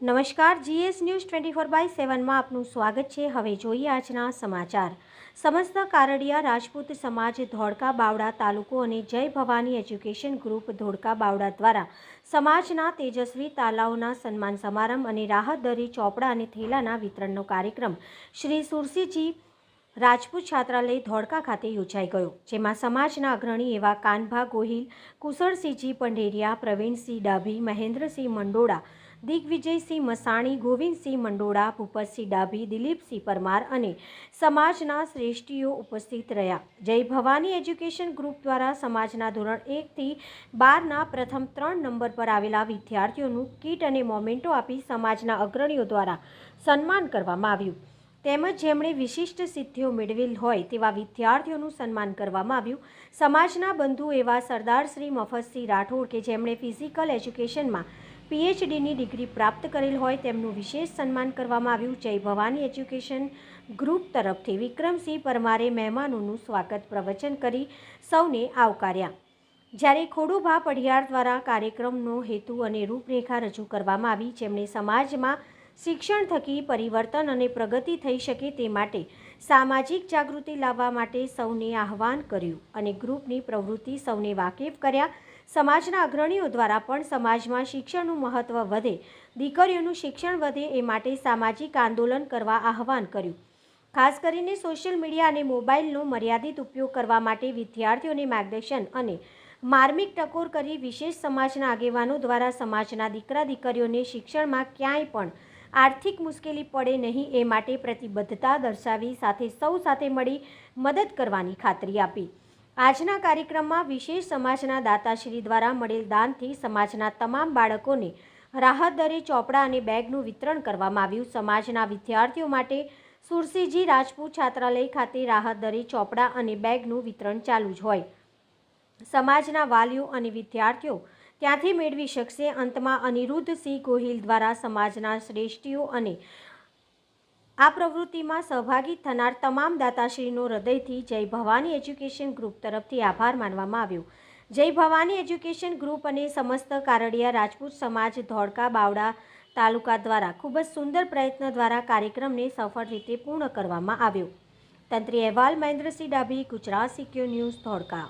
નમસ્કાર, GS news 24/7 માં આપનું સ્વાગત છે। હવે જોઈએ આજના સમાચાર। સમસ્ત કારડિયા રાજપૂત સમાજ ધોળકા બાવડા તાલુકો અને જય ભવાની એજ્યુકેશન ગ્રુપ ધોળકા બાવડા દ્વારા સમાજના તેજસ્વી તાલાઓના સન્માન સમારંભ અને રાહતદરી ચોપડા અને થેલાના વિતરણનો કાર્યક્રમ શ્રી સુરસીજી રાજપૂત છાત્રાલય ધોળકા ખાતે યોજાઈ ગયો, જેમાં સમાજના અગ્રણી એવા કાનભા ગોહિલ, કુશળસિંહજી પંઢેરિયા, પ્રવીણસિંહ ડાભી, મહેન્દ્રસિંહ મંડોળા, દિગ્વિજયસિંહ મસાણી, ગોવિંદસિંહ મંડોળા, ભૂપતસિંહ ડાભી, દિલીપસિંહ પરમાર અને સમાજના શ્રેષ્ઠીઓ ઉપસ્થિત રહ્યા। જય ભવાની એજ્યુકેશન ગ્રુપ દ્વારા સમાજના ધોરણ 1 થી 12ના પ્રથમ 3 નંબર પર આવેલા વિદ્યાર્થીઓનું કીટ અને મોમેન્ટો આપી સમાજના અગ્રણીઓ દ્વારા સન્માન કરવામાં આવ્યું, તેમજ જેમણે વિશિષ્ટ સિદ્ધિઓ મેળવેલ હોય તેવા વિદ્યાર્થીઓનું સન્માન કરવામાં આવ્યું। સમાજના બંધુ એવા સરદાર શ્રી મફતસિંહ રાઠોડ કે જેમણે ફિઝિકલ એજ્યુકેશનમાં PhDની ડિગ્રી પ્રાપ્ત કરેલ હોય તેમનું વિશેષ સન્માન કરવામાં આવ્યું। જય ભવાની એજ્યુકેશન ગ્રુપ તરફથી વિક્રમસિંહ પરમારે મહેમાનોનું સ્વાગત પ્રવચન કરી સૌને આવકાર્યા। જ્યારે ખોડુભા પઢિયાર દ્વારા કાર્યક્રમનો હેતુ અને રૂપરેખા રજૂ કરવામાં આવી, જેમણે સમાજમાં શિક્ષણ થકી પરિવર્તન અને પ્રગતિ થઈ શકે તે માટે સામાજિક જાગૃતિ લાવવા માટે સૌને આહ્વાન કર્યું અને ગ્રુપની પ્રવૃત્તિ સૌને વાકેફ કર્યા। સમાજના અગ્રણીઓ દ્વારા પણ સમાજમાં શિક્ષણનું મહત્ત્વ વધે, દીકરીઓનું શિક્ષણ વધે એ માટે સામાજિક આંદોલન કરવા આહ્વાન કર્યું। ખાસ કરીને સોશિયલ મીડિયા અને મોબાઈલનો મર્યાદિત ઉપયોગ કરવા માટે વિદ્યાર્થીઓને માર્ગદર્શન અને માર્મિક ટકોર કરી વિશેષ સમાજના આગેવાનો દ્વારા સમાજના દીકરા દીકરીઓને શિક્ષણમાં ક્યાંય પણ આર્થિક મુશ્કેલી પડે નહીં એ માટે પ્રતિબદ્ધતા દર્શાવી સૌ સાથે મળી મદદ કરવાની ખાતરી આપી। આજના કાર્યક્રમમાં વિશેષ સમાજના દાતાશ્રી દ્વારા મળેલ દાનથી સમાજના તમામ બાળકોને રાહત દરે ચોપડા અને બેગનું વિતરણ કરવામાં આવ્યું। સમાજના વિદ્યાર્થીઓ માટે સુરસીજી રાજપૂત છાત્રાલય ખાતે રાહત દરે ચોપડા અને બેગનું વિતરણ ચાલુ જ હોય। સમાજના વાલીઓ અને વિદ્યાર્થીઓ ત્યાંથી મેળવી શકશે। અંતમાં અનિરુદ્ધસિંહ ગોહિલ દ્વારા સમાજના શ્રેષ્ઠીઓ અને આ પ્રવૃત્તિમાં સહભાગી થનાર તમામ દાતાશ્રીનો હૃદયથી જય ભવાની એજ્યુકેશન ગ્રુપ તરફથી આભાર માનવામાં આવ્યો। જય ભવાની એજ્યુકેશન ગ્રુપ અને સમસ્ત કારડિયા રાજપૂત સમાજ ધોળકા બાવડા તાલુકા દ્વારા ખૂબ જ સુંદર પ્રયત્ન દ્વારા કાર્યક્રમને સફળ રીતે પૂર્ણ કરવામાં આવ્યો। તંત્રી અહેવાલ મહેન્દ્રસિંહ ડાભી, ગુજરાત સિક્યોર ન્યૂઝ, ધોળકા।